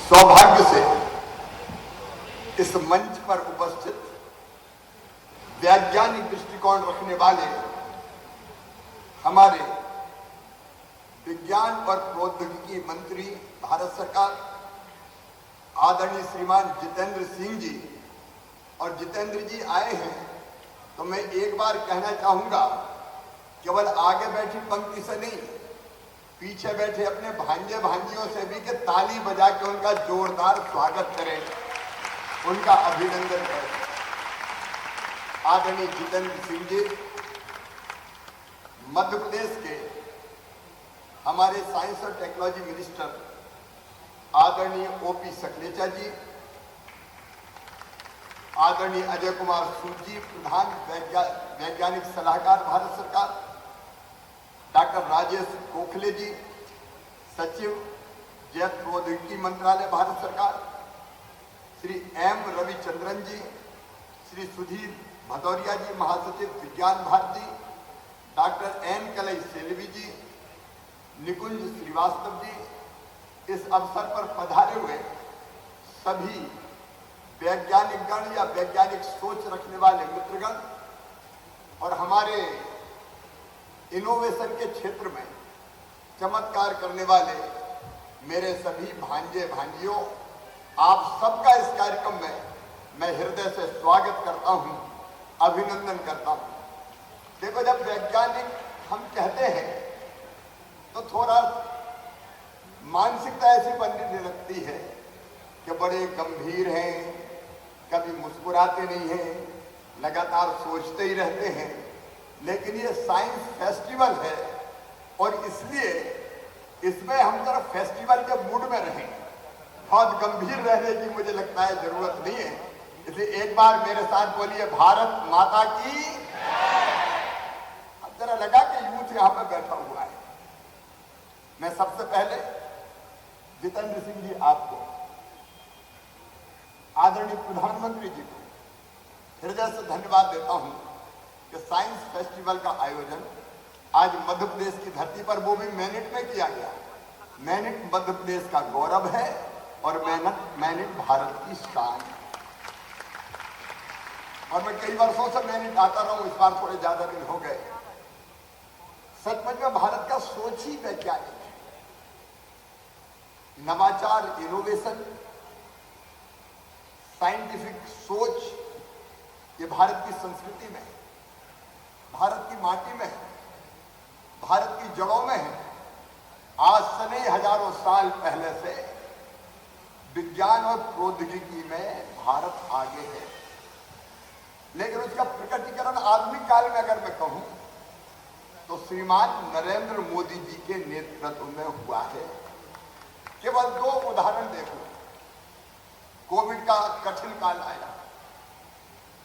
सौभाग्य से इस मंच पर उपस्थित वैज्ञानिक दृष्टिकोण रखने वाले हमारे विज्ञान और प्रौद्योगिकी मंत्री भारत सरकार आदरणीय श्रीमान जितेंद्र सिंह जी, और जितेंद्र जी आए हैं तो मैं एक बार कहना चाहूंगा, केवल आगे बैठी पंक्ति से नहीं, पीछे बैठे अपने भांजे भांजियों से भी कि ताली बजा के उनका जोरदार स्वागत करें, उनका अभिनंदन करें। आदरणीय जितेंद्र सिंह जी मध्य प्रदेश के हमारे साइंस और टेक्नोलॉजी मिनिस्टर आदरणीय ओपी सकलेचा जी, आदरणीय अजय कुमार सूद जी, प्रधान वैज्ञानिक सलाहकार भारत सरकार, डॉक्टर राजेश गोखले जी, सचिव जैव प्रौद्योगिकी मंत्रालय भारत सरकार, श्री एम रविचंद्रन जी, श्री सुधीर भदौरिया जी, महासचिव विज्ञान भारती, डॉक्टर एन कलई सेल्वी जी, निकुंज श्रीवास्तव जी, इस अवसर पर पधारे हुए सभी वैज्ञानिक गण या वैज्ञानिक सोच रखने वाले मित्रगण और हमारे इनोवेशन के क्षेत्र में चमत्कार करने वाले मेरे सभी भांजे भांजियों, आप सबका इस कार्यक्रम में मैं हृदय से स्वागत करता हूं, अभिनंदन करता हूं। देखो, जब वैज्ञानिक हम कहते हैं तो थोड़ा मानसिकता ऐसी बनने लगती है कि बड़े गंभीर हैं, कभी मुस्कुराते नहीं हैं, लगातार सोचते ही रहते हैं। लेकिन ये साइंस फेस्टिवल है और इसलिए इसमें हम जरा फेस्टिवल के मूड में रहें, बहुत गंभीर रहने की मुझे लगता है जरूरत नहीं है। इसलिए एक बार मेरे साथ बोलिए, भारत माता की। अब जरा लगा कि यूथ यहां पर बैठा हुआ है। मैं सबसे पहले जितेंद्र सिंह जी, आपको, आदरणीय प्रधानमंत्री जी को हृदय से धन्यवाद देता हूं कि साइंस फेस्टिवल का आयोजन आज मध्य प्रदेश की धरती पर, वो भी मैनिट में किया गया। मैनिट मध्य प्रदेश का गौरव है और मैनिट भारत की शान है। और मैं कई वर्षों से मैनिट आता रहा हूं, इस बार थोड़े ज्यादा दिन हो गए। सचमुच में भारत का सोच ही वैज्ञानिक है, नवाचार, इनोवेशन, साइंटिफिक सोच, ये भारत की संस्कृति में है, भारत की माटी में है, भारत की जड़ों में है। आज से नहीं, हजारों साल पहले से विज्ञान और प्रौद्योगिकी में भारत आगे है। लेकिन उसका प्रकटीकरण आधुनिक काल में अगर मैं कहूं तो श्रीमान नरेंद्र मोदी जी के नेतृत्व में हुआ है। केवल दो उदाहरण देखो। कोविड का कठिन काल आया,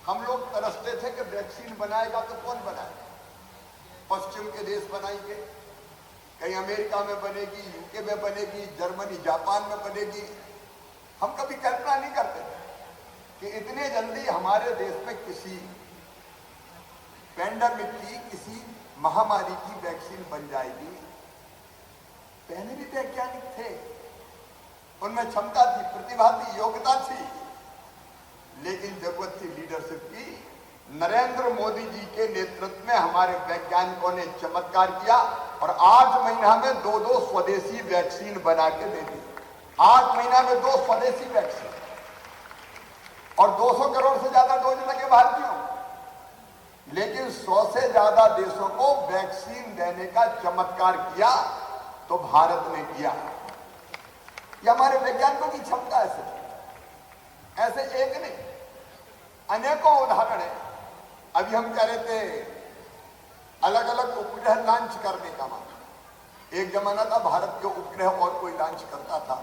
हम लोग तरसते थे कि वैक्सीन बनाएगा तो कौन बनाएगा। पश्चिम के देश बनाएंगे, कहीं अमेरिका में बनेगी, यूके में बनेगी, जर्मनी जापान में बनेगी। हम कभी कल्पना नहीं करते थे कि इतने जल्दी हमारे देश में किसी पैंडेमिक की, किसी महामारी की वैक्सीन बन जाएगी। पहले भी वैज्ञानिक थे, उनमें क्षमता थी, प्रतिभा थी, योग्यता थी, लेकिन जरूरत थी लीडरशिप की। नरेंद्र मोदी जी के नेतृत्व में हमारे वैज्ञानिकों ने चमत्कार किया और 8 महीना में 2 स्वदेशी वैक्सीन बना के दे दी। 8 महीना में 2 स्वदेशी वैक्सीन और 200 करोड़ से ज्यादा डोज लगे भारतीयों। लेकिन 100 से ज्यादा देशों को वैक्सीन देने का चमत्कार किया तो भारत ने किया। ये हमारे वैज्ञानिकों की क्षमता ऐसे एक नहीं, अनेकों उदाहरण है। अभी हम कह रहे थे अलग अलग उपग्रह लॉन्च करने का मामला। एक जमाना था भारत के उपग्रह और कोई लॉन्च करता था।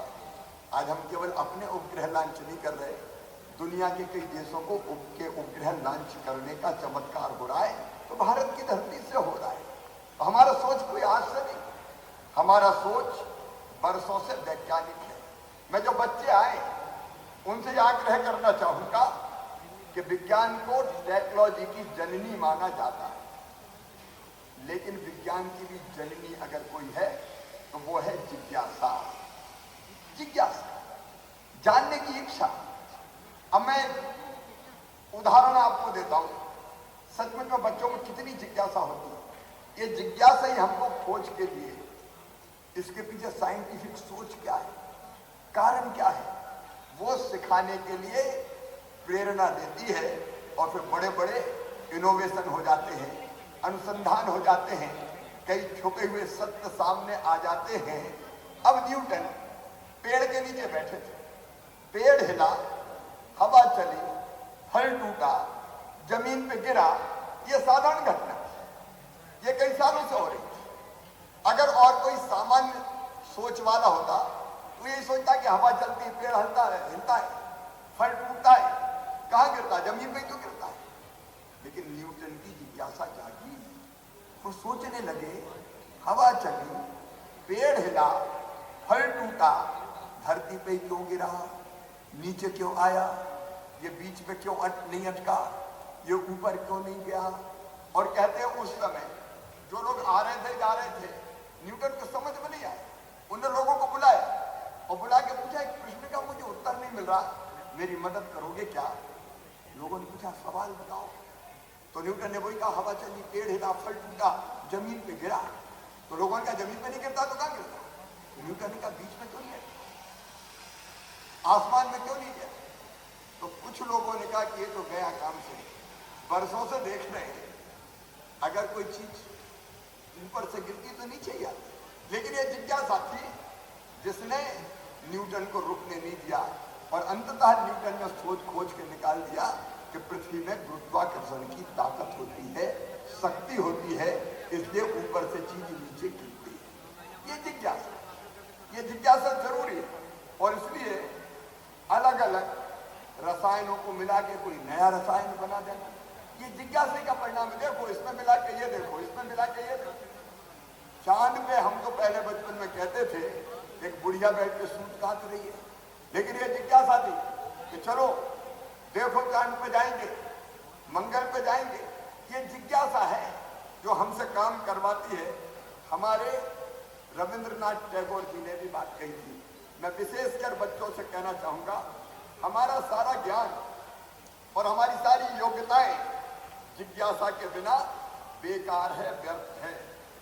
आज हम केवल अपने उपग्रह लॉन्च नहीं कर रहे, दुनिया के कई देशों को उपग्रह लॉन्च करने का चमत्कार हो रहा है, तो भारत की धरती से हो रहा है। तो हमारा सोच कोई आज से नहीं, हमारा सोच बरसों से वैज्ञानिक है। मैं जो बच्चे आए उनसे आग्रह करना चाहूंगा कि विज्ञान को टेक्नोलॉजी की जननी माना जाता है, लेकिन विज्ञान की भी जननी अगर कोई है तो वो है जिज्ञासा। जिज्ञासा जानने की इच्छा। अब मैं उदाहरण आपको देता हूं, सचमुच में बच्चों में कितनी जिज्ञासा होती है। ये जिज्ञासा ही हमको खोज के लिए, इसके पीछे साइंटिफिक सोच क्या है, कारण क्या है, वो सिखाने के लिए प्रेरणा देती है। और फिर बड़े बड़े इनोवेशन हो जाते हैं, अनुसंधान हो जाते हैं, कई छुपे हुए सत्य सामने आ जाते हैं। अब न्यूटन पेड़ के नीचे बैठे थे, पेड़ हिला, हवा चली, फल टूटा, जमीन पे गिरा, ये साधारण घटना, ये कई सालों से हो रही थी। अगर और कोई सामान्य सोच वाला होता तो यही सोचता कि हवा चलती है, पेड़ हिलता है, फल टूटता है, कहां गिरता है, जमीन पे क्यों गिरता है। लेकिन न्यूटन की जिज्ञासा जागी, वो सोचने लगे, हवा चली, पेड़ हिला, फल टूटा, धरती पे क्यों गिरा, नीचे क्यों आया, ये बीच में क्यों नहीं अटका, ये ऊपर क्यों नहीं गया। और कहते हैं उस समय जो लोग आ रहे थे जा रहे थे, न्यूटन को समझ में नहीं आया, उन्होंने लोगों को बुलाया और बुला के पूछा, एक प्रश्न का मुझे उत्तर नहीं मिल रहा, मेरी मदद करोगे क्या। लोगों ने पूछा, सवाल बताओ। तो न्यूटन ने वही कहा, हवा चली, पेड़ हिला, फल टूटा, जमीन पे गिरा। तो लोगों ने कहा, जमीन पे नहीं गिरता तो कहां गिरता। तो न्यूटन ने कहा, बीच में क्यों नहीं है, आसमान में क्यों नहीं गया। तो कुछ लोगों ने कहा कि ये तो गया काम से, बरसों से देख रहे हैं, अगर कोई चीज ऊपर से गिरती तो नीचे ही आती। लेकिन ये जिज्ञासा थी जिसने न्यूटन को रुकने नहीं दिया, और अंततः न्यूटन ने सोच खोज के निकाल दिया कि पृथ्वी में गुरुत्वाकर्षण की ताकत होती है, शक्ति होती है, इसलिए ऊपर से चीज नीचे गिरती है। ये जिज्ञासा जरूरी है। और इसलिए अलग अलग रसायनों को मिला के कोई नया रसायन बना देना, ये जिज्ञासा का परिणाम है। देखो इसमें मिला के ये देखो, इसमें मिला के ये देखो। चांद पे हम तो पहले बचपन में कहते थे एक बुढ़िया बैठ के सूत काट रही है, लेकिन ये जिज्ञासा थी कि चलो देखो चांद पे जाएंगे, मंगल पे जाएंगे। ये जिज्ञासा है जो हमसे काम करवाती है। हमारे रविंद्रनाथ टैगोर जी ने भी बात कही थी। मैं विशेषकर बच्चों से कहना चाहूंगा, हमारा सारा ज्ञान और हमारी सारी योग्यताएं जिज्ञासा के बिना बेकार है, व्यर्थ है।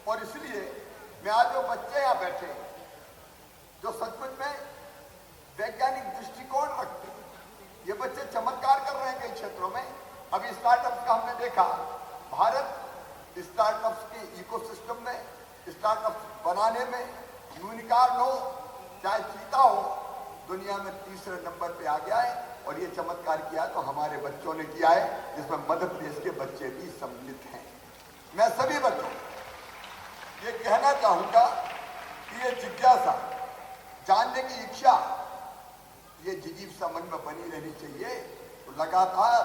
और इसलिए मैं आज जो बच्चे यहां बैठे हैं जो सचमुच में वैज्ञानिक दृष्टिकोण रखते हैं, ये बच्चे चमत्कार कर रहे हैं कई क्षेत्रों में। अभी स्टार्टअप्स का हमने देखा, भारत स्टार्टअप्स के इकोसिस्टम में, स्टार्टअप्स बनाने में यूनिकॉर्न हो चाहे चीता हो, दुनिया में तीसरे नंबर पे आ गया है। और ये चमत्कार किया तो हमारे बच्चों ने किया है, जिसमें मध्य प्रदेश के बच्चे भी सम्मिलित हैं। मैं सभी बच्चों ये कहना चाहूंगा कि ये जिज्ञासा, जानने की इच्छा, ये जिजीविका मन में बनी रहनी चाहिए। तो लगातार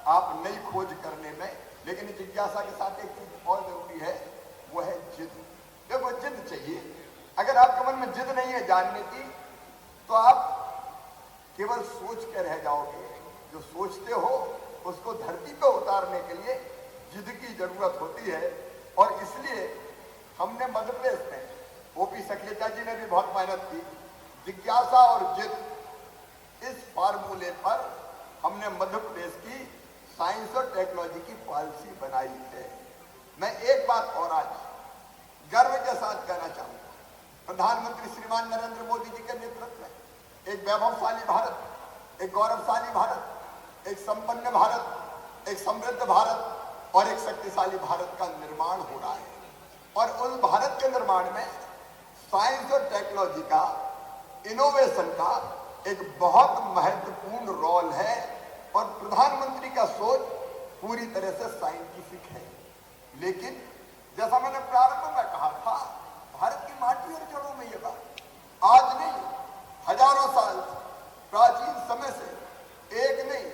आप नई खोज करने में, लेकिन जिज्ञासा के साथ एक चीज और जरूरी है, वो है जिद। देखो जिद चाहिए। अगर आपके मन में जिद नहीं है जानने की, तो आप केवल सोच के रह जाओगे। जो सोचते हो उसको धरती पर उतारने के लिए जिद की जरूरत होती है। और इसलिए हमने मध्य प्रदेश में ओपी सखलेचा जी ने भी बहुत मेहनत की। जिज्ञासा और जिद, इस फार्मूले पर हमने मध्य प्रदेश की साइंस और टेक्नोलॉजी की पॉलिसी बनाई है। मैं एक बात और आज गर्व के साथ कहना चाहूंगा, प्रधानमंत्री श्रीमान नरेंद्र मोदी जी के नेतृत्व में एक वैभवशाली भारत, एक गौरवशाली भारत, एक संपन्न भारत, एक समृद्ध भारत और एक शक्तिशाली भारत का निर्माण हो रहा है। और उस भारत के निर्माण में साइंस और टेक्नोलॉजी का, इनोवेशन का एक बहुत महत्वपूर्ण रोल है। और प्रधानमंत्री का सोच पूरी तरह से साइंटिफिक है। लेकिन जैसा मैंने प्रारंभ में कहा था, भारत की माटी और जड़ों में ये बात आज नहीं, हजारों साल प्राचीन समय से एक नहीं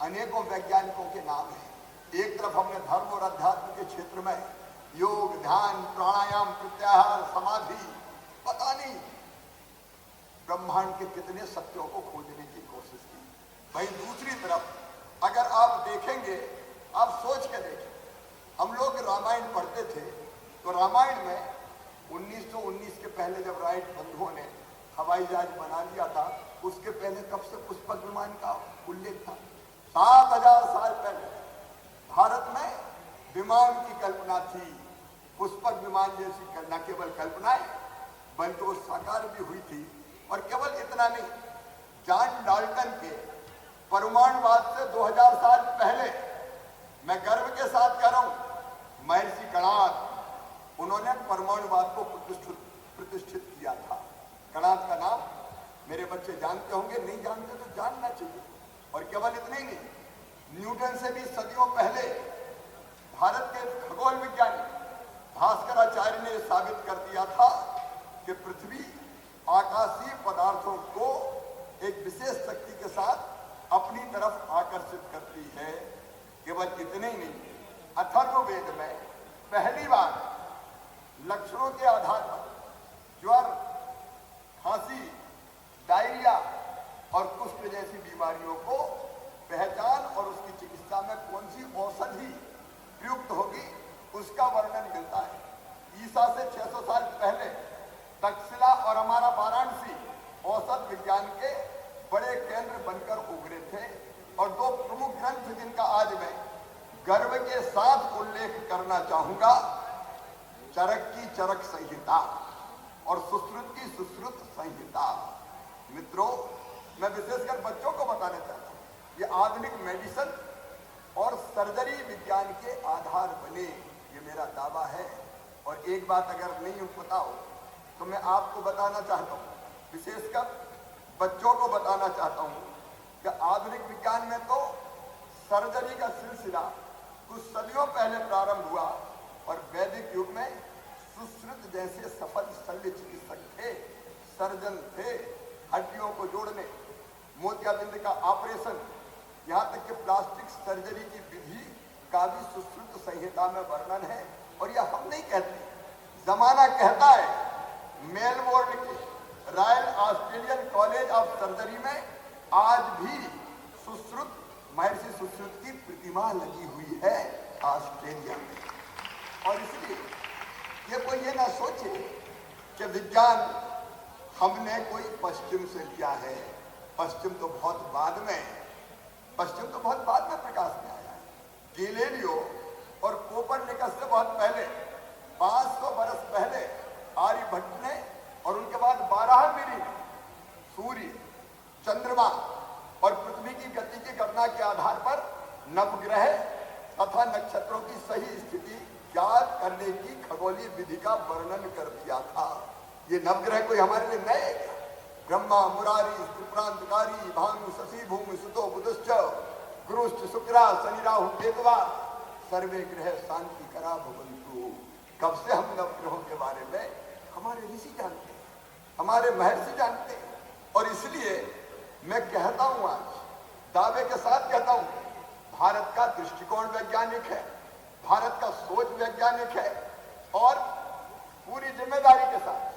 अनेकों वैज्ञानिकों के नाम हैं। एक तरफ हमने धर्म और अध्यात्म के क्षेत्र में योग, ध्यान, प्राणायाम, प्रत्याहार, समाधि, पता नहीं ब्रह्मांड के कितने सत्यों को खोजने की कोशिश की। भाई दूसरी तरफ अगर आप देखेंगे, आप सोच के देखें, हम लोग रामायण पढ़ते थे तो रामायण में 1919 के पहले जब राइट बंधुओं ने हवाई जहाज बना लिया था, उसके पहले कब से पुष्पक विमान का उल्लेख था? 7000 साल पहले भारत में विमान की कल्पना थी। पुष्पक विमान जैसी न केवल कल्पनाएं बल्कि वो साकार भी हुई थी। और केवल इतना नहीं, जॉन डाल्टन के परमाणुवाद से 2000 साल पहले, मैं गर्व के साथ कह रहा हूं, महर्षि कणाद, उन्होंने परमाणुवाद को प्रतिष्ठित किया था। कणाद का नाम मेरे बच्चे जानते होंगे, नहीं जानते तो जानना चाहिए। और केवल इतना ही नहीं, न्यूटन से भी सदियों पहले भारत के खगोल विज्ञानी भास्कराचार्य ने साबित कर दिया था कि पृथ्वी आकाशीय पदार्थों को एक विशेष शक्ति के साथ अपनी तरफ आकर्षित करती है। केवल इतने ही नहीं, अथर्ववेद में पहली बार लक्षणों के आधार पर ज्वर, खांसी, डायरिया और कुष्ठ जैसी बीमारियों को पहचान और उसकी चिकित्सा में कौन सी औषधि प्रयुक्त होगी उसका वर्णन मिलता है। ईसा से 600 साल पहले तक्षशिला और हमारा वाराणसी औषध विज्ञान के बड़े केंद्र बनकर उभरे थे। और दो प्रमुख ग्रंथ जिनका आज मैं गर्व के साथ उल्लेख करना चाहूंगा, चरक की चरक संहिता और सुश्रुत की सुश्रुत संहिता। मित्रों, मैं विशेषकर बच्चों को बताना चाहता हूं, ये आधुनिक मेडिसिन और सर्जरी विज्ञान के आधार बने, ये मेरा दावा है। और एक बात अगर नहीं पता हो तो मैं आपको बताना चाहता हूं, विशेषकर बच्चों को बताना चाहता हूं कि आधुनिक विज्ञान में तो सर्जरी का सिलसिला कुछ सदियों पहले प्रारंभ हुआ और वैदिक युग में सुश्रुत जैसे सफल शल्य चिकित्सक थे, सर्जन थे। हड्डियों को जोड़ने, मोतियाबिंद का ऑपरेशन, यहाँ तक कि प्लास्टिक सर्जरी की विधि का भी सुश्रुत संहिता में वर्णन है। और यह हम नहीं कहते, जमाना कहता है। मेलबोर्न के royal Australian college of surgery में आज भी सुश्रुत, महर्षि सुश्रुत की प्रतिमा लगी हुई है ऑस्ट्रेलिया में। और इसलिए ये कोई ये ना सोचे कि विज्ञान हमने कोई पश्चिम से लिया है। पश्चिम तो बहुत बाद में प्रकाश में आया है। गैलीलियो और कोपरनिकस से बहुत पहले, 500 बरस पहले आर्यभट्ट ने और उनके बाद बारहवीं ने सूर्य, चंद्रमा और पृथ्वी की गति की गणना के आधार पर नवग्रह तथा नक्षत्रों की सही स्थिति ज्ञात करने की खगोलीय विधि का वर्णन कर दिया था। ये नवग्रह कोई हमारे लिए नए क्या? ब्रह्मा, मुरारी, त्रिपुरांतकारी, भानु, शशि, भूमि, सुतो, बुधश्च, गुरुश्च, शुक्रा, शनि, राहु, केतुवा, सर्वे ग्रह शांति करा भवन्तु। कब से हम नवग्रहों के बारे में हमारे ऋषि जानते हैं, हमारे महर्षि जानते हैं। और इसलिए मैं कहता हूं, आज दावे के साथ कहता हूं, भारत का दृष्टिकोण वैज्ञानिक है, भारत का सोच वैज्ञानिक है। और पूरी जिम्मेदारी के साथ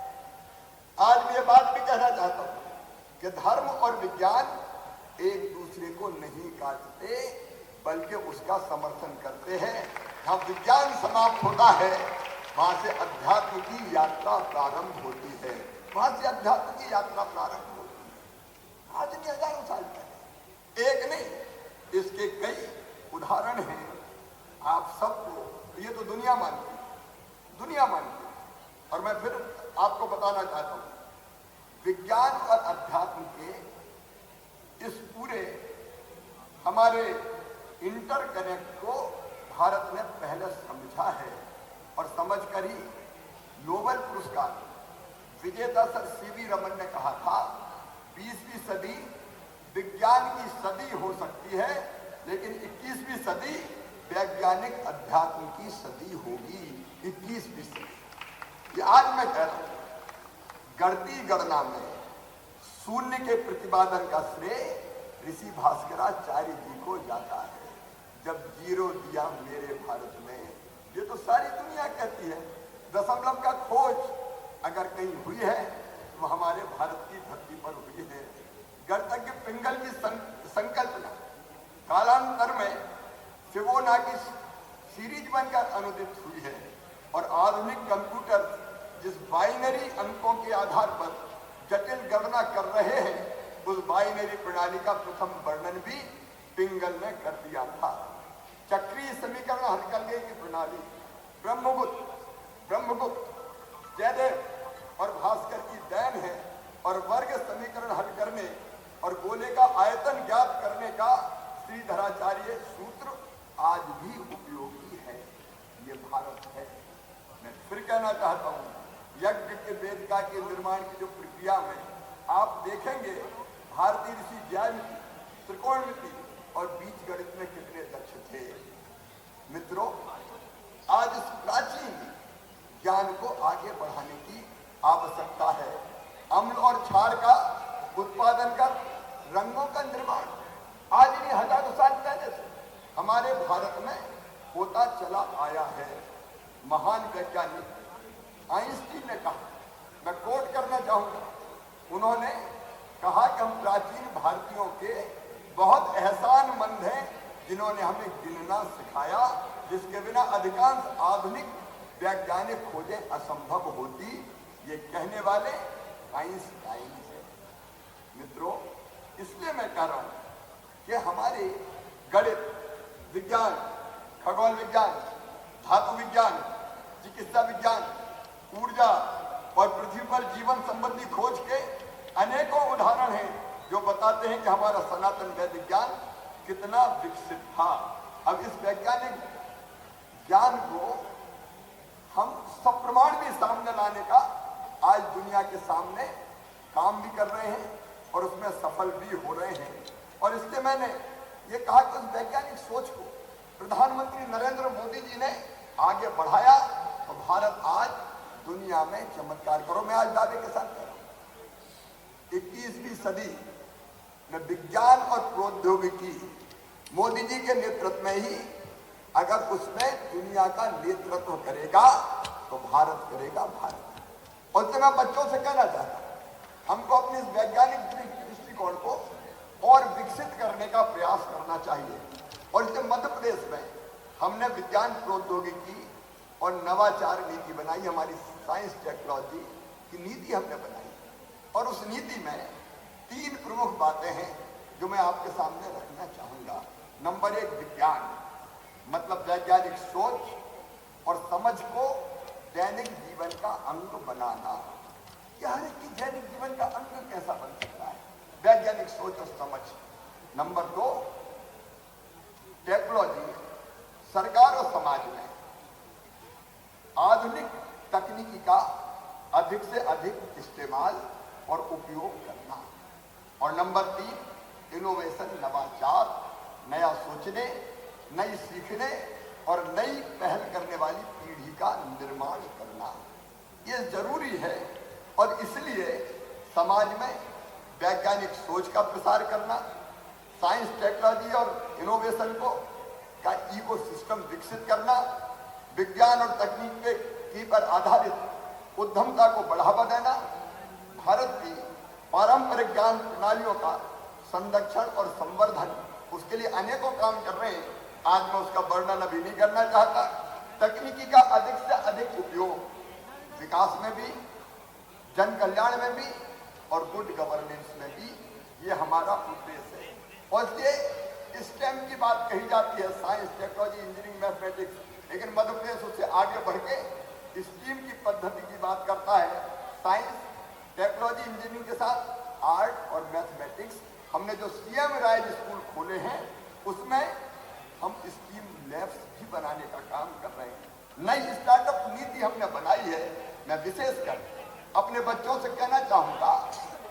आज मैं ये बात भी कहना चाहता हूं कि धर्म और विज्ञान एक दूसरे को नहीं काटते बल्कि उसका समर्थन करते हैं। जहां विज्ञान समाप्त होता है वहां से अध्यात्म की यात्रा प्रारंभ होती है, वहां से अध्यात्म की यात्रा प्रारंभ होती है। आज नहीं, हजारों साल पहले, एक नहीं, इसके कई उदाहरण हैं। आप सबको ये तो दुनिया मानती है, दुनिया मानती है। और मैं फिर आपको बताना चाहता हूं, विज्ञान और अध्यात्म के इस पूरे हमारे इंटरकनेक्ट को भारत ने पहले समझा है। और समझकर ही नोबेल पुरस्कार विजेता सर सीवी रमन ने कहा था, 20वीं सदी विज्ञान की सदी हो सकती है, लेकिन 21वीं सदी वैज्ञानिक अध्यात्म की सदी होगी। 21वीं सदी, ये आज मैं कह रहा हूं। गणती गणना में शून्य के प्रतिपादन का श्रेय ऋषि भास्कराचार्य जी को जाता है। जब जीरो दिया मेरे भारत में, ये तो सारी दुनिया कहती है। दशमलव का खोज अगर कहीं हुई है तो हमारे भारत की धरती पर हुई है। गणतज्ञ पिंगल की संकल्पना कालांतर में फिबोनाची सीरीज बनकर अनुदित हुई है। और आधुनिक कंप्यूटर जिस बाइनरी अंकों के आधार पर जटिल गणना कर रहे हैं, उस बाइनरी प्रणाली का प्रथम वर्णन भी पिंगल ने कर दिया था। चक्रीय समीकरण हल करने की प्रणाली ब्रह्मगुप्त, जयदेव और भास्कर की देन है, और वर्ग समीकरण हल करने और गोले का आयतन ज्ञात करने का श्रीधराचार्य सूत्र आज भी उपयोगी है। ये भारत है। मैं फिर कहना चाहता हूं, यज्ञ के वेदिका के निर्माण की जो प्रक्रिया में आप देखेंगे भारतीय ऋषि ज्यामिति, त्रिकोणमिति और बीजगणित में कितने दक्ष थे। मित्रों, आज इस प्राचीन ज्ञान को आगे बढ़ाने की आवश्यकता है। अम्ल और क्षार का उत्पादन कर रंगों का निर्माण आज नहीं, हजारों साल पहले से हमारे भारत में होता चला आया है। महान वैज्ञानिक आइंस्टीन ने कहा, मैं कोट करना चाहूंगा, उन्होंने कहा कि हम प्राचीन भारतीयों के बहुत एहसानमंद हैं जिन्होंने हमें गिनना सिखाया, जिसके बिना अधिकांश आधुनिक वैज्ञानिक खोजें असंभव होती। ये कहने वाले आइंस्टाइन है। मित्रों, इसलिए मैं कह रहा हूं कि हमारे गणित, विज्ञान, खगोल विज्ञान, धातु विज्ञान, चिकित्सा विज्ञान, ऊर्जा और पृथ्वी पर जीवन संबंधी खोज के अनेकों उदाहरण हैं जो बताते हैं कि हमारा सनातन वैदिक ज्ञान कितना विकसित था। अब इस वैज्ञानिक ज्ञान को हम सप्रमाण भी सामने लाने का आज दुनिया के सामने काम भी कर रहे हैं और उसमें सफल भी हो रहे हैं। और इसलिए मैंने ये कहा कि उस वैज्ञानिक सोच को प्रधानमंत्री नरेंद्र मोदी जी ने आगे बढ़ाया तो भारत आज दुनिया में चमत्कार करो। मैं आज दावे के साथ कह रहा हूं, 21वीं सदी में विज्ञान और प्रौद्योगिकी मोदी जी के नेतृत्व में ही अगर उसमें दुनिया का नेतृत्व करेगा तो भारत करेगा भारत। और इससे मैं बच्चों से कहना चाहता हूं, हमको अपने इस वैज्ञानिक दृष्टिकोण को और विकसित करने का प्रयास करना चाहिए। और इससे मध्य प्रदेश में हमने विज्ञान प्रौद्योगिकी और नवाचार नीति बनाई, हमारी साइंस टेक्नोलॉजी की नीति हमने बनाई। और उस नीति में 3 प्रमुख बातें हैं जो मैं आपके सामने रखना चाहूंगा। नंबर 1, विज्ञान, मतलब वैज्ञानिक सोच और समझ को दैनिक जीवन का अंग बनाना। यह हर एक की दैनिक जीवन का अंग कैसा बन सकता है? वैज्ञानिक सोच और समझ। नंबर 2, टेक्नोलॉजी, सरकार और समाज में आधुनिक तकनीकी का अधिक से अधिक इस्तेमाल और उपयोग करना। और नंबर 3, इनोवेशन, नवाचार, नया सोचने, नई सीखने और नई पहल करने वाली पीढ़ी का निर्माण करना। ये जरूरी है और इसलिए समाज में वैज्ञानिक सोच का प्रसार करना, साइंस, टेक्नोलॉजी और इनोवेशन को का इकोसिस्टम विकसित करना, विज्ञान और तकनीकी पर आधारित उद्यमता को बढ़ावा देना, भारत की पारंपरिक ज्ञान प्रणालियों का संरक्षण और संवर्धन, उसके लिए अनेकों काम कर रहे हैं। आज मैं उसका वर्णन अभी नहीं करना चाहता। तकनीकी का अधिक से अधिक उपयोग विकास में भी, जन कल्याण में भी और गुड गवर्नेंस में भी, ये हमारा उद्देश्य है। और इसलिए स्टेम की बात कही जाती है, साइंस, टेक्नोलॉजी, इंजीनियरिंग, मैथमेटिक्स, लेकिन मध्य प्रदेश उससे आगे बढ़ के स्ट्रीम की पद्धति की बात करता है। साइंस, टेक्नोलॉजी, इंजीनियरिंग के साथ आर्ट और मैथमेटिक्स। हमने जो सीएम राइज स्कूल खोले हैं उसमें हम स्टीम लैब्स भी बनाने का काम कर रहे हैं। नई स्टार्टअप नीति हमने बनाई है। मैं विशेषकर अपने बच्चों से कहना चाहूंगा,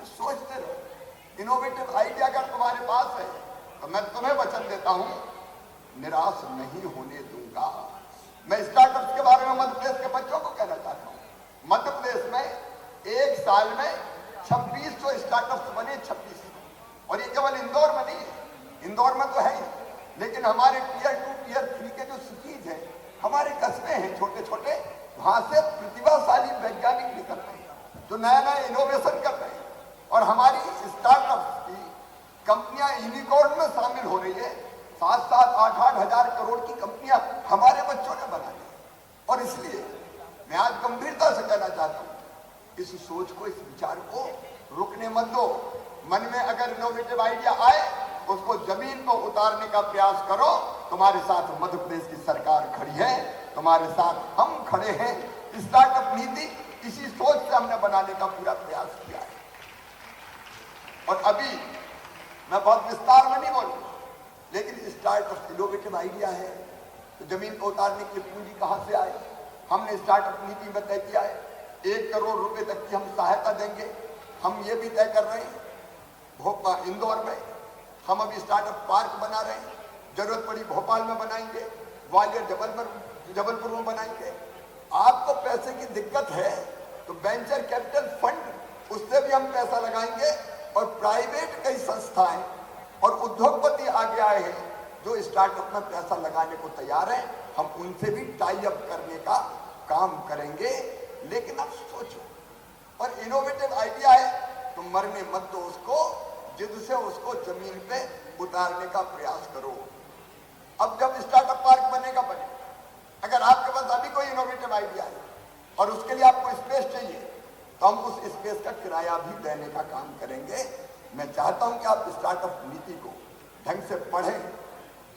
सोचते रहो। इनोवेटिव आइडिया अगर तुम्हारे पास है तो मैं तुम्हें वचन देता हूं, निराश नहीं होने दूंगा। मैं स्टार्टअप्स के बारे में मध्य प्रदेश के बच्चों को कहना चाहता हूं। मध्य प्रदेश में एक साल में 2600 स्टार्टअप्स बने, 2600। और ये केवल इंदौर में नहीं है, इंदौर में तो है ही, लेकिन हमारे टियर 2, टियर 3 के जो सिटीज हैं, हमारे कस्बे हैं छोटे छोटे, वहां से प्रतिभाशाली वैज्ञानिक निकल रहे हैं जो नया नया इनोवेशन कर रहे हैं। और हमारी स्टार्टअप्स की कंपनियां यूनिकॉर्न में शामिल हो रही है। 7-7, 8-8 हजार करोड़ की कंपनियां हमारे बच्चों ने बनाई। और इसलिए मैं आज गंभीरता से कहना चाहता हूं, इस सोच को, इस विचार को रुकने मत दो। मन में अगर इनोवेटिव आइडिया आए उसको जमीन को उतारने का प्रयास करो। तुम्हारे साथ मध्य प्रदेश की सरकार खड़ी है, तुम्हारे साथ हम खड़े हैं। स्टार्टअप नीति इसी सोच से हमने बनाने का पूरा प्रयास किया है। और अभी मैं बहुत विस्तार में नहीं बोलूंगा, लेकिन स्टार्टअप इनोवेटिव आइडिया है तो जमीन को उतारने की पूंजी कहां से आए? हमने स्टार्टअप नीति में तय किया है 1 करोड़ रुपए तक की हम सहायता देंगे। हम ये भी तय कर रहे हैं भोपाल इंदौर में हम अभी स्टार्टअप पार्क बना रहे हैं, जरूरत पड़ी भोपाल में बनाएंगे, ग्वालियर जबलपुर में बनाएंगे। आपको पैसे की दिक्कत है तो वेंचर कैपिटल फंड उससे भी हम पैसा लगाएंगे। और प्राइवेट कई संस्थाएं और उद्योगपति आगे आए हैं जो स्टार्टअप में पैसा लगाने को तैयार हैं, हम उनसे भी टाई अप करने का काम करेंगे। लेकिन अब सोचो, और इनोवेटिव आइडिया है तो मरने मत दो उसको, जिद से उसको जमीन पे उतारने का प्रयास करो। अब जब स्टार्टअप पार्क बनेगा बने, अगर आपके पास अभी कोई इनोवेटिव आइडिया है और उसके लिए आपको स्पेस चाहिए तो हम उस स्पेस का किराया भी देने का काम करेंगे। मैं चाहता हूं कि आप स्टार्टअप नीति को ढंग से पढ़ें,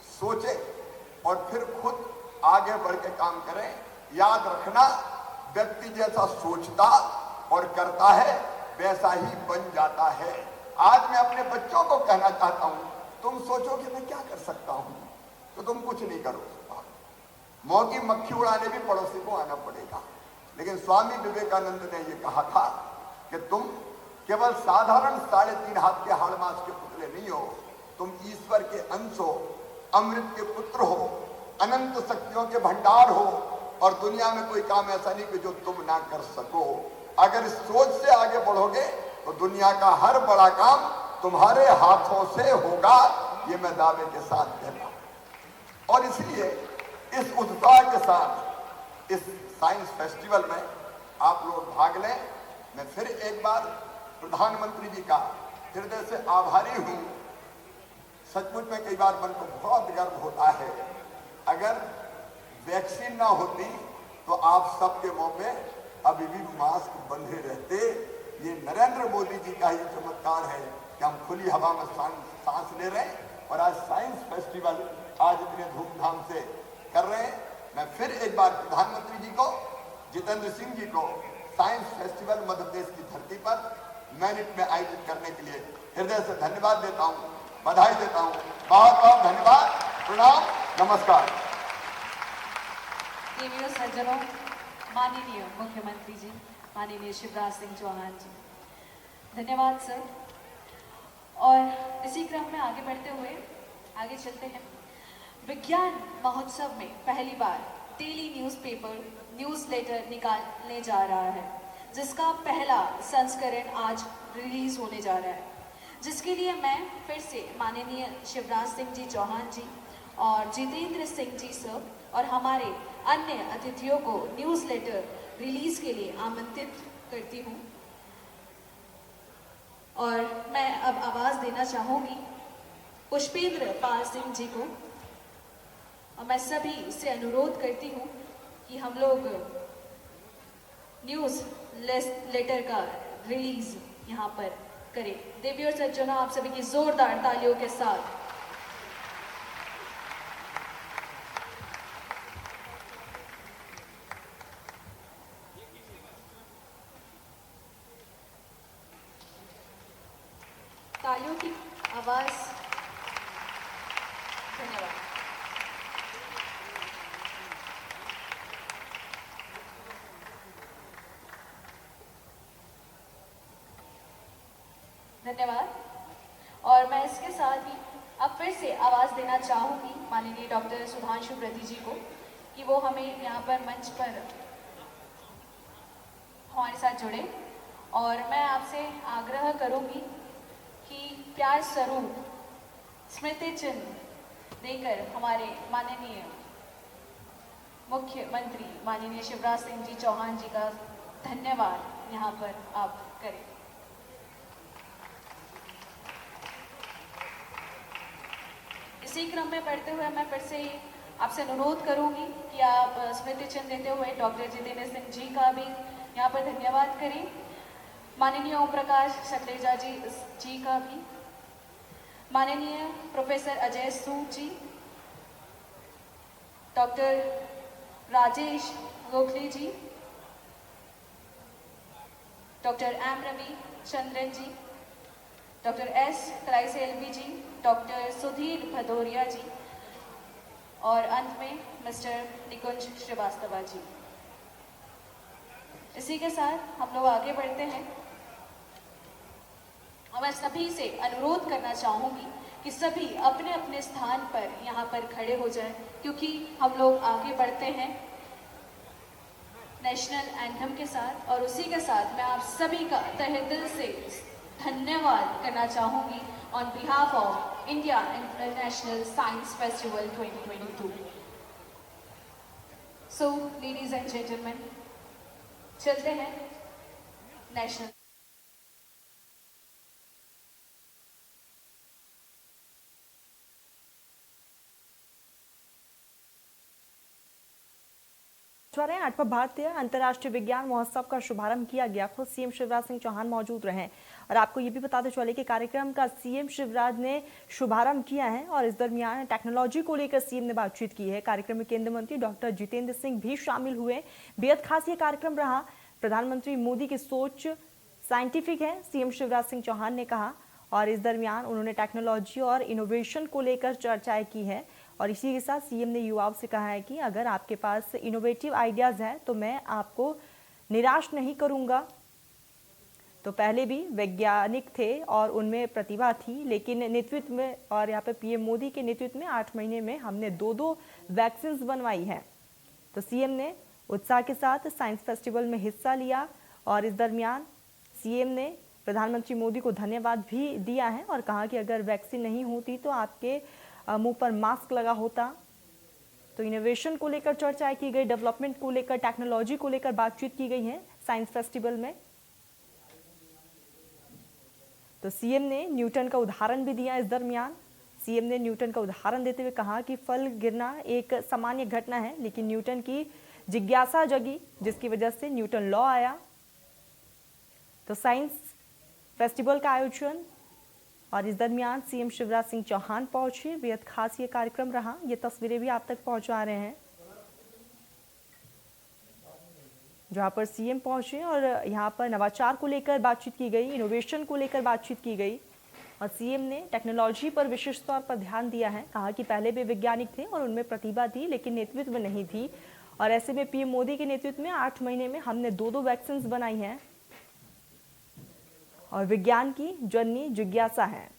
सोचें और फिर खुद आगे बढ़ के काम करें। याद रखना, व्यक्ति जैसा सोचता और करता है वैसा ही बन जाता है। आज मैं अपने बच्चों को कहना चाहता हूं, तुम सोचो कि मैं क्या कर सकता हूं तो तुम कुछ नहीं करो। मौत की मक्खी उड़ाने भी पड़ोसी को आना पड़ेगा। लेकिन स्वामी विवेकानंद ने यह कहा था कि तुम केवल साधारण 3.5 हाथ के हाड़ मास के पुतले नहीं हो, तुम ईश्वर के अंश हो, अमृत के पुत्र हो, अनंत शक्तियों के भंडार हो और दुनिया में कोई काम ऐसा नहीं कि जो तुम ना कर सको। अगर इस सोच से आगे बढ़ोगे तो दुनिया का हर बड़ा काम तुम्हारे हाथों से होगा, ये मैं दावे के साथ कहता हूं। और इसलिए इस उत्साह के साथ इस साइंस फेस्टिवल में आप लोग भाग लें। मैं फिर एक बार प्रधानमंत्री जी का हृदय से आभारी हूं। सचमुच में कई बार मन को बहुत गर्व होता है। अगर वैक्सीन ना होती तो आप सबके मुंह पे अभी भी मास्क बंधे रहते। ये नरेंद्र मोदी जी का ही चमत्कार है कि हम खुली हवा में सांस ले रहे हैं और आज साइंस फेस्टिवल आज इतने धूमधाम से कर रहे हैं। मैं फिर एक बार प्रधानमंत्री जी को, जितेंद्र सिंह जी को साइंस फेस्टिवल मध्य प्रदेश की धरती पर मैनिट में आयोजित करने के लिए हृदय से धन्यवाद देता हूं, बधाई देता हूं। बहुत बहुत धन्यवाद, प्रणाम, नमस्कार। देवियों सज्जनों, माननीय मुख्यमंत्री जी, माननीय शिवराज सिंह चौहान जी, धन्यवाद सर। और इसी क्रम में आगे बढ़ते हुए आगे चलते हैं। विज्ञान महोत्सव में पहली बार डेली न्यूज़लेटर निकालने जा रहा है, जिसका पहला संस्करण आज रिलीज होने जा रहा है, जिसके लिए मैं फिर से माननीय शिवराज सिंह जी चौहान जी और जितेंद्र सिंह जी सर और हमारे अन्य अतिथियों को न्यूज़लेटर रिलीज के लिए आमंत्रित करती हूँ। और मैं अब आवाज़ देना चाहूँगी पुष्पेंद्र पाल सिंह जी को। और मैं सभी से अनुरोध करती हूँ कि हम लोग न्यूज़ लेटर का रिलीज यहाँ पर करें। देवी और सज्जनों, आप सभी की जोरदार तालियों के साथ तालियों की आवाज। धन्यवाद। धन्यवाद। और मैं इसके साथ ही अब फिर से आवाज़ देना चाहूँगी माननीय डॉक्टर सुधांशु प्रति जी को कि वो हमें यहाँ पर मंच पर हमारे साथ जुड़े। और मैं आपसे आग्रह करूँगी कि प्यार स्वरूप स्मृति चिन्ह देकर हमारे माननीय मुख्यमंत्री माननीय शिवराज सिंह जी चौहान जी का धन्यवाद यहाँ पर आप करें। इसी क्रम में बढ़ते हुए मैं फिर से आपसे अनुरोध करूंगी कि आप स्मृति चिन्ह देते हुए डॉक्टर जितेंद्र सिंह जी का भी यहाँ पर धन्यवाद करें। माननीय ओम प्रकाश सतलेजा जी का भी, माननीय प्रोफेसर अजय सूद जी, डॉक्टर राजेश गोखले जी, डॉक्टर एम रवि चंद्रन जी, डॉक्टर एस क्राइसेल्वी जी, डॉक्टर सुधीर भदौरिया जी और अंत में मिस्टर निकुंज श्रीवास्तव जी। इसी के साथ हम लोग आगे बढ़ते हैं और मैं सभी से अनुरोध करना चाहूँगी कि सभी अपने अपने स्थान पर यहाँ पर खड़े हो जाएं, क्योंकि हम लोग आगे बढ़ते हैं नेशनल एंथम के साथ। और उसी के साथ मैं आप सभी का तहे दिल से धन्यवाद करना चाहूँगी on behalf of India international science festival 2022। So ladies and gentleman, चलते हैं नेशनल। आठवां भारतीय अंतर्राष्ट्रीय विज्ञान महोत्सव का शुभारंभ किया गया। खुद सीएम शिवराज सिंह चौहान मौजूद रहे और आपको ये भी बताते चले कि कार्यक्रम का सीएम शिवराज ने शुभारंभ किया है और इस दरमियान टेक्नोलॉजी को लेकर सीएम ने बातचीत की है। कार्यक्रम में केंद्रीय मंत्री डॉक्टर जितेंद्र सिंह भी शामिल हुए। बेहद खास ये कार्यक्रम रहा। प्रधानमंत्री मोदी की सोच साइंटिफिक है, सीएम शिवराज सिंह चौहान ने कहा और इस दरमियान उन्होंने टेक्नोलॉजी और इनोवेशन को लेकर चर्चाएं की है। और इसी के साथ सीएम ने युवाओं से कहा है कि अगर आपके पास इनोवेटिव आइडियाज हैं तो मैं आपको निराश नहीं करूंगा। तो पहले भी वैज्ञानिक थे और उनमें प्रतिभा थी, लेकिन नेतृत्व में और यहाँ पे पीएम मोदी के नेतृत्व में 8 महीने में हमने 2 वैक्सीन बनवाई हैं। तो सीएम ने उत्साह के साथ साइंस फेस्टिवल में हिस्सा लिया और इस दरमियान सीएम ने प्रधानमंत्री मोदी को धन्यवाद भी दिया है और कहा कि अगर वैक्सीन नहीं होती तो आपके मुंह पर मास्क लगा होता। तो इनोवेशन को लेकर चर्चाएं की गई, डेवलपमेंट को लेकर, टेक्नोलॉजी को लेकर बातचीत की गई है साइंस फेस्टिवल में। तो सीएम ने न्यूटन का उदाहरण भी दिया। इस दरमियान सीएम ने न्यूटन का उदाहरण देते हुए कहा कि फल गिरना एक सामान्य घटना है, लेकिन न्यूटन की जिज्ञासा जगी जिसकी वजह से न्यूटन लॉ आया। तो साइंस फेस्टिवल का आयोजन और इस दरमियान सीएम शिवराज सिंह चौहान पहुंचे। बेहद खास ये कार्यक्रम रहा। ये तस्वीरें भी आप तक पहुंचा रहे हैं जहां पर सीएम पहुंचे और यहां पर नवाचार को लेकर बातचीत की गई, इनोवेशन को लेकर बातचीत की गई और सीएम ने टेक्नोलॉजी पर विशेष तौर पर ध्यान दिया है। कहा कि पहले भी वैज्ञानिक थे और उनमें प्रतिभा थी, लेकिन नेतृत्व नहीं थी और ऐसे में पीएम मोदी के नेतृत्व में 8 महीने में हमने 2 वैक्सीन बनाई हैं और विज्ञान की जननी जिज्ञासा है।